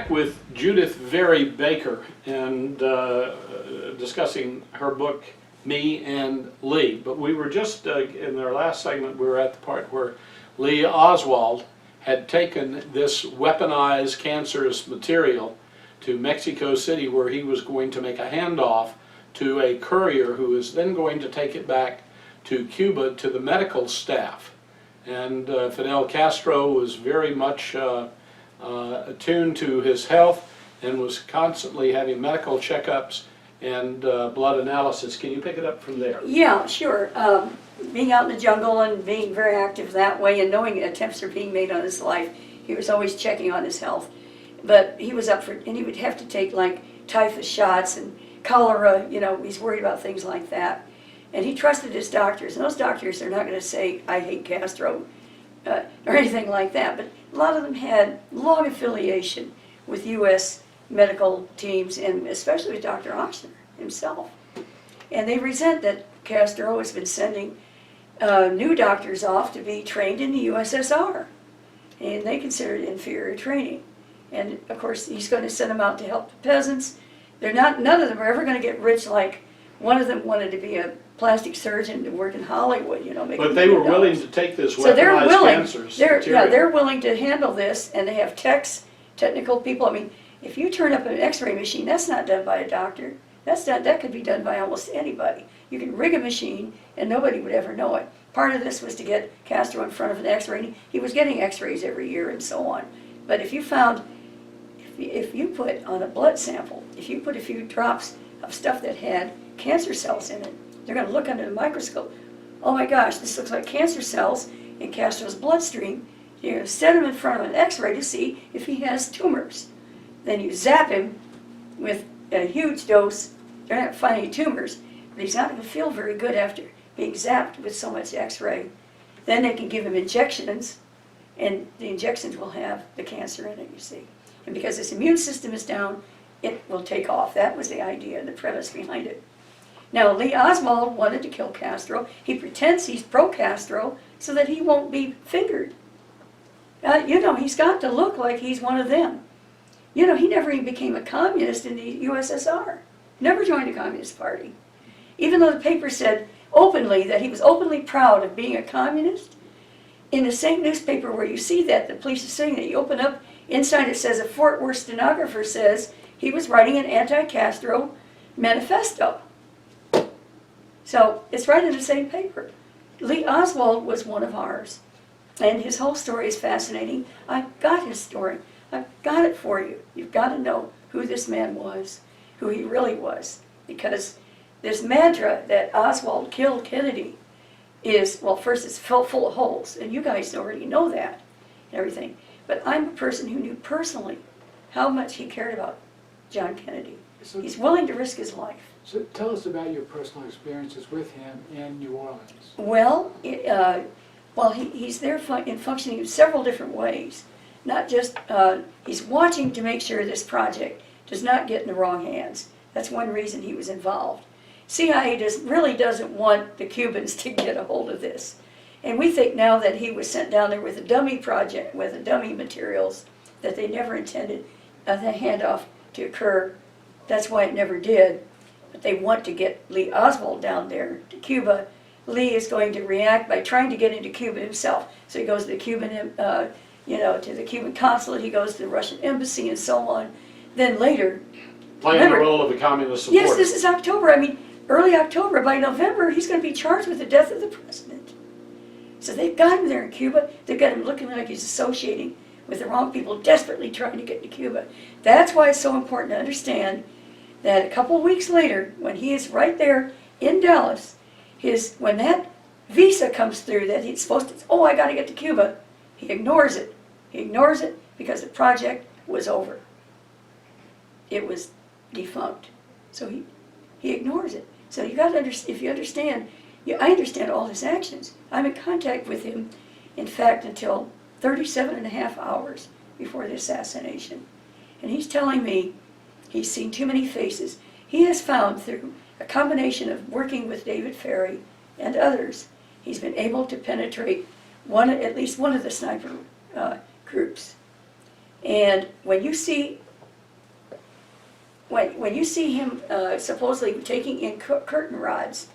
back with Judyth Vary Baker and discussing her book, Me and Lee. But we were just, in our last segment, we were at the part where Lee Oswald had taken this weaponized cancerous material to Mexico City, where he was going to make a handoff to a courier who was then going to take it back to Cuba to the medical staff. And Fidel Castro was very much attuned to his health and was constantly having medical checkups and blood analysis. Can you pick it up from there? Yeah, sure. Being out in the jungle and being very active that way and knowing attempts are being made on his life, he was always checking on his health. But he was up for, and he would have to take like typhus shots and cholera, you know, he's worried about things like that. And he trusted his doctors, and those doctors are not going to say, I hate Castro, or anything like that. But a lot of them had long affiliation with U.S. medical teams, and especially with Dr. Ochsner himself. And they resent that Castro has been sending new doctors off to be trained in the USSR. And they consider it inferior training. And of course, he's going to send them out to help the peasants. They're not, none of them are ever going to get rich. Like one of them wanted to be a plastic surgeon to work in Hollywood, you know. But they were willing to take this weaponized cancers material. Yeah, they're willing to handle this, and they have techs, technical people. I mean, if you turn up an X-ray machine, that's not done by a doctor. That could be done by almost anybody. You can rig a machine, and nobody would ever know it. Part of this was to get Castro in front of an X-ray. He was getting X-rays every year and so on. But if you found, if you put on a blood sample, if you put a few drops of stuff that had cancer cells in it, they're going to look under the microscope. Oh my gosh, this looks like cancer cells in Castro's bloodstream. You're going to set him in front of an X-ray to see if he has tumors. Then you zap him with a huge dose. They're not finding any tumors, but he's not going to feel very good after being zapped with so much X-ray. Then they can give him injections, and the injections will have the cancer in it, you see. And because his immune system is down, it will take off. That was the idea, the premise behind it. Now, Lee Oswald wanted to kill Castro. He pretends he's pro-Castro so that he won't be fingered. You know, he's got to look like he's one of them. You know, he never even became a communist in the USSR. Never joined a communist party. Even though the paper said openly that he was openly proud of being a communist, in the same newspaper where you see that, the police are saying that you open up, inside it says a Fort Worth stenographer says he was writing an anti-Castro manifesto. So it's right in the same paper. Lee Oswald was one of ours. And his whole story is fascinating. I've got his story. I've got it for you. You've got to know who this man was, who he really was. Because this mantra that Oswald killed Kennedy is, well, first it's full of holes. And you guys already know that and everything. But I'm a person who knew personally how much he cared about John Kennedy. So he's willing to risk his life. So tell us about your personal experiences with him in New Orleans. Well, he's there in functioning in several different ways. Not just, he's watching to make sure this project does not get in the wrong hands. That's one reason he was involved. CIA really doesn't want the Cubans to get a hold of this. And we think now that he was sent down there with a dummy project, with the dummy materials that they never intended the handoff to occur. That's why it never did. But they want to get Lee Oswald down there to Cuba. Lee is going to react by trying to get into Cuba himself. So he goes to the Cuban, to the Cuban consulate. He goes to the Russian embassy and so on. Then later, playing the role of a communist supporter. Yes, this is October. I mean, early October. By November, he's going to be charged with the death of the president. So they've got him there in Cuba. They've got him looking like he's associating with the wrong people, desperately trying to get to Cuba. That's why it's so important to understand that a couple of weeks later, when he is right there in Dallas, when that visa comes through that he's supposed to, oh, I got to get to Cuba, he ignores it. He ignores it because the project was over. It was defunct. So he ignores it. So you got to understand, if you understand, I understand all his actions. I'm in contact with him, in fact, until 37.5 hours before the assassination. And he's telling me he's seen too many faces. He has found through a combination of working with David Ferry and others, he's been able to penetrate at least one of the sniper groups. And when you see when you see him supposedly taking in curtain rods,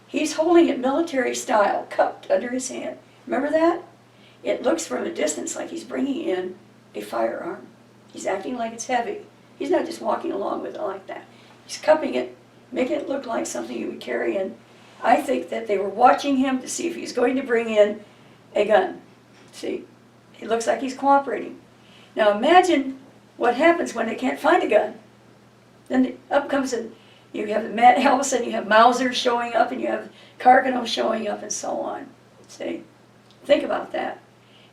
he's holding it military style, cupped under his hand. Remember that? It looks from a distance like he's bringing in a firearm. He's acting like it's heavy. He's not just walking along with it like that. He's cupping it, making it look like something you would carry in. I think that they were watching him to see if he's going to bring in a gun. See, it looks like he's cooperating. Now imagine what happens when they can't find a gun. Then up comes and you have all of a sudden you have Mauser showing up and you have Carcano showing up and so on. See, think about that.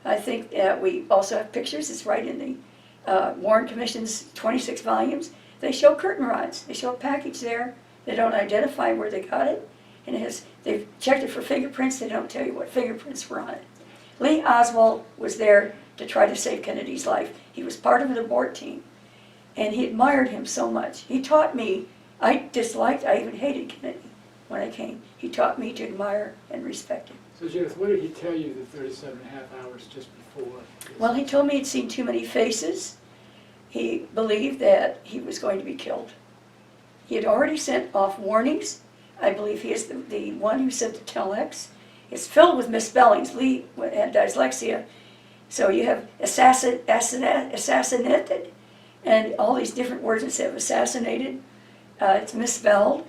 I think that we also have pictures. It's right in the Warren Commission's 26 volumes. They show curtain rods. They show a package there. They don't identify where they got it. And they've checked it for fingerprints. They don't tell you what fingerprints were on it. Lee Oswald was there to try to save Kennedy's life. He was part of an abort team. And he admired him so much. He taught me, I even hated Kennedy when I came. He taught me to admire and respect him. So Judyth, what did he tell you the 37 and a half hours just before? Well, he told me he'd seen too many faces. He believed that he was going to be killed. He had already sent off warnings. I believe he is the one who sent the telex. It's filled with misspellings. Lee had dyslexia. So you have assassinated, and all these different words instead of assassinated. It's misspelled,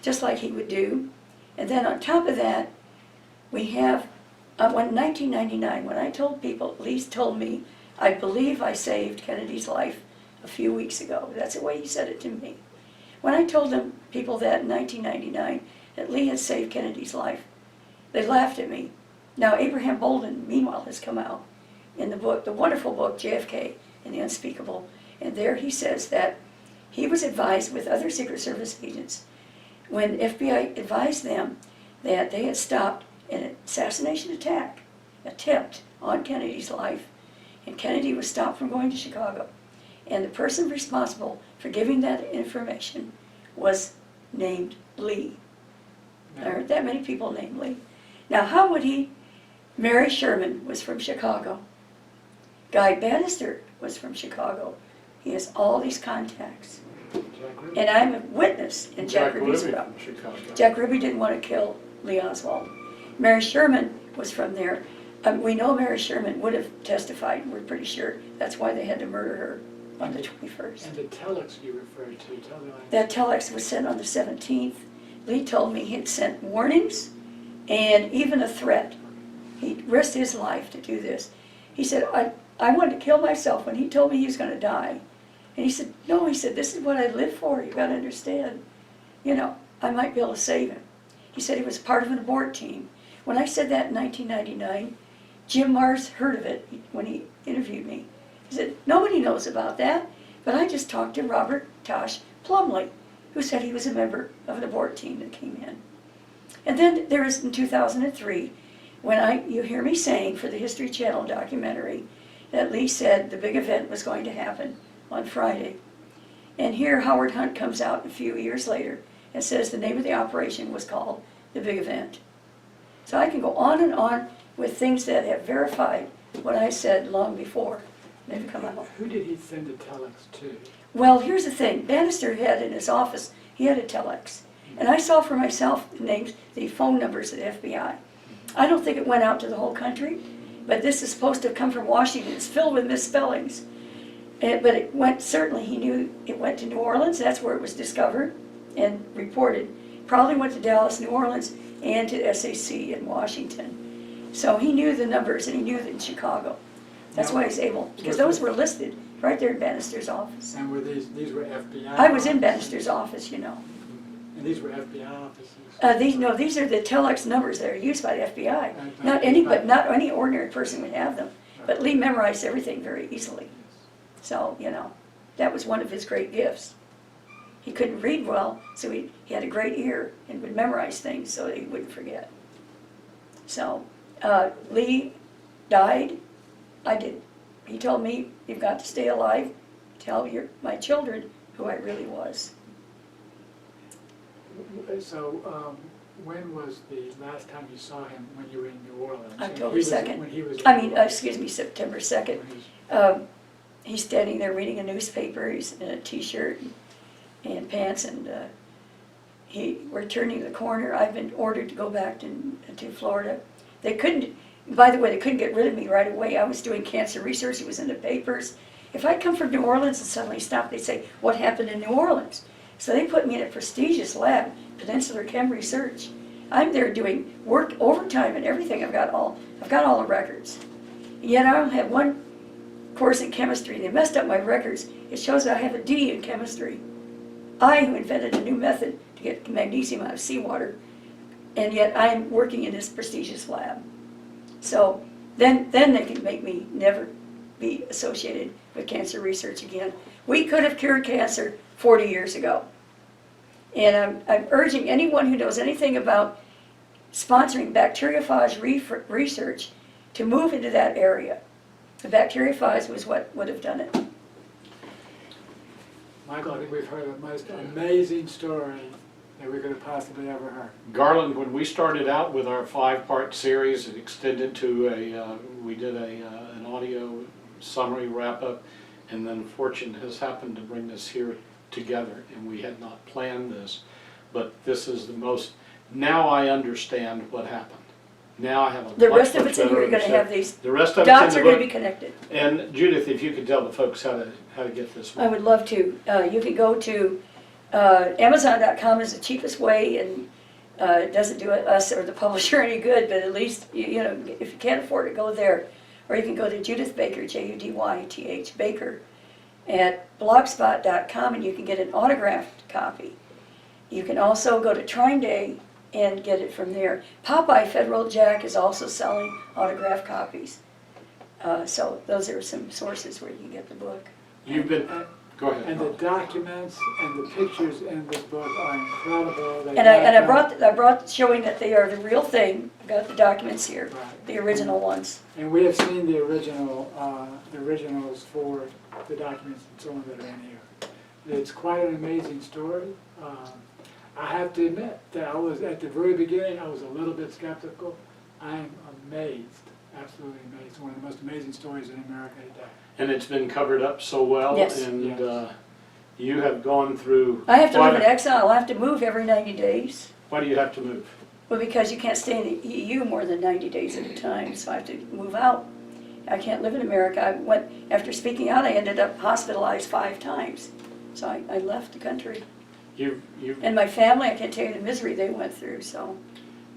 just like he would do. And then on top of that, we have, in 1999, when I told people, Lee told me, I believe I saved Kennedy's life a few weeks ago. That's the way he said it to me. When I told people that in 1999, that Lee had saved Kennedy's life, they laughed at me. Now, Abraham Bolden, meanwhile, has come out in the book, the wonderful book, JFK and the Unspeakable. And there he says that he was advised with other Secret Service agents when FBI advised them that they had stopped an assassination attempt on Kennedy's life, and Kennedy was stopped from going to Chicago. And the person responsible for giving that information was named Lee. There aren't that many people named Lee. Now, how would he? Mary Sherman was from Chicago. Guy Bannister was from Chicago. He has all these contacts. And I'm a witness in Jack Ruby's book. Jack Ruby didn't want to kill Lee Oswald. Mary Sherman was from there. We know Mary Sherman would have testified. We're pretty sure that's why they had to murder her on the 21st. And the telex you referred to, tell me. That telex was sent on the 17th. Lee told me he had sent warnings and even a threat. He risked his life to do this. He said, I wanted to kill myself when he told me he was going to die. And he said, no, he said, this is what I live for. You've got to understand. You know, I might be able to save him. He said he was part of an abort team. When I said that in 1999, Jim Mars heard of it when he interviewed me. He said, nobody knows about that, but I just talked to Robert Tosh Plumley, who said he was a member of an abort team that came in. And then there was in 2003, when you hear me saying for the History Channel documentary that Lee said the big event was going to happen on Friday. And here Howard Hunt comes out a few years later and says the name of the operation was called the big event. So I can go on and on with things that have verified what I said long before they've come out. Who did he send the telex to? Well, here's the thing. Bannister had in his office, he had a telex. And I saw for myself the names, the phone numbers of the FBI. I don't think it went out to the whole country, but this is supposed to have come from Washington. It's filled with misspellings. But it went, certainly he knew it went to New Orleans. That's where it was discovered and reported. Probably went to Dallas, New Orleans, and to SAC in Washington. So he knew the numbers, and he knew that in Chicago. That's why he's able, because those were listed right there in Bannister's office. And were these were FBI I was in offices? Bannister's office, you know. And these were FBI offices? These are the telex numbers that are used by the FBI. Not any ordinary person would have them. But Lee memorized everything very easily. So, you know, that was one of his great gifts. He couldn't read well, so he had a great ear and would memorize things so that he wouldn't forget. So, Lee died. I did. He told me, you've got to stay alive. Tell my children who I really was. So, when was the last time you saw him when you were in New Orleans? October 2nd. When he was September 2nd. He's standing there reading a newspaper. He's in a t-shirt. and pants, and we're turning the corner. I've been ordered to go back to Florida. They couldn't, by the way, they couldn't get rid of me right away. I was doing cancer research, it was in the papers. If I'd come from New Orleans and suddenly stopped, they'd say, what happened in New Orleans? So they put me in a prestigious lab, Peninsular Chem Research. I'm there doing work overtime and everything. I've got all the records. Yet I only have one course in chemistry. They messed up my records. It shows that I have a D in chemistry. I, who invented a new method to get magnesium out of seawater, and yet I'm working in this prestigious lab. So then they can make me never be associated with cancer research again. We could have cured cancer 40 years ago. And I'm urging anyone who knows anything about sponsoring bacteriophage research to move into that area. The bacteriophage was what would have done it. Michael, I think we've heard the most amazing story that we could have possibly ever heard. Garland, when we started out with our 5-part series, it extended to we did an audio summary wrap-up, and then fortune has happened to bring us here together, and we had not planned this, but this is the most, now I understand what happened. Now I have a The much, rest of much it's in here, better you're going to have understanding. these The rest of dots it's are in the going to book. be connected. And Judith, if you could tell the folks how to get this I one. would love to. You can go to Amazon.com is the cheapest way, and it doesn't do us or the publisher any good, but at least, you know, if you can't afford it, go there. Or you can go to Judyth Baker, Judyth Baker, at blogspot.com, and you can get an autographed copy. You can also go to Trine Day and get it from there. Popeye Federal Jack is also selling autographed copies. So those are some sources where you can get the book. You've been, go ahead. And the documents and the pictures in this book are incredible. They And I have brought showing that they are the real thing. I've got the documents here, Right. the original ones. And we have seen the originals for the documents and so on that are in here. It's quite an amazing story. I have to admit that I was, at the very beginning, I was a little bit skeptical. I am amazed, absolutely amazed. One of the most amazing stories in America today. And it's been covered up so well, Yes. and Yes. you have gone through. I have to quite live in exile. I have to move every 90 days. Why do you have to move? Well, because you can't stay in the EU more than 90 days at a time, so I have to move out. I can't live in America. After speaking out, I ended up hospitalized 5 times. So I left the country. You've And my family, I can't tell you the misery they went through, so.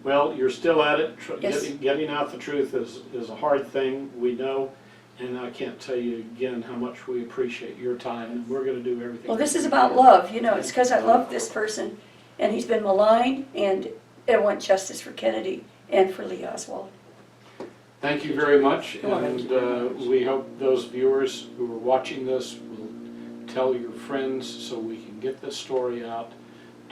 Well, you're still at it. Yes. Getting out the truth is a hard thing, we know, and I can't tell you again how much we appreciate your time, and we're going to do everything. Well, this we is can. about love, you know, it's because I love this person, and he's been maligned, and I want justice for Kennedy and for Lee Oswald. Thank you very much, You're welcome. and we hope those viewers who are watching this will tell your friends so we can get this story out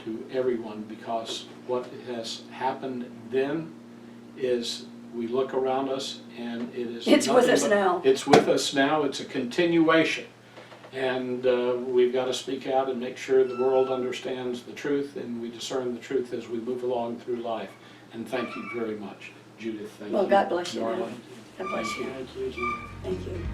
to everyone, because what has happened then is we look around us and it is It's with nothing us but- now. It's with us now. It's a continuation, and we've got to speak out and make sure the world understands the truth, and we discern the truth as we move along through life. And thank you very much, Judith. Thank Well, you. God bless you. Garland. God bless you. Thank you, Judy. Thank you.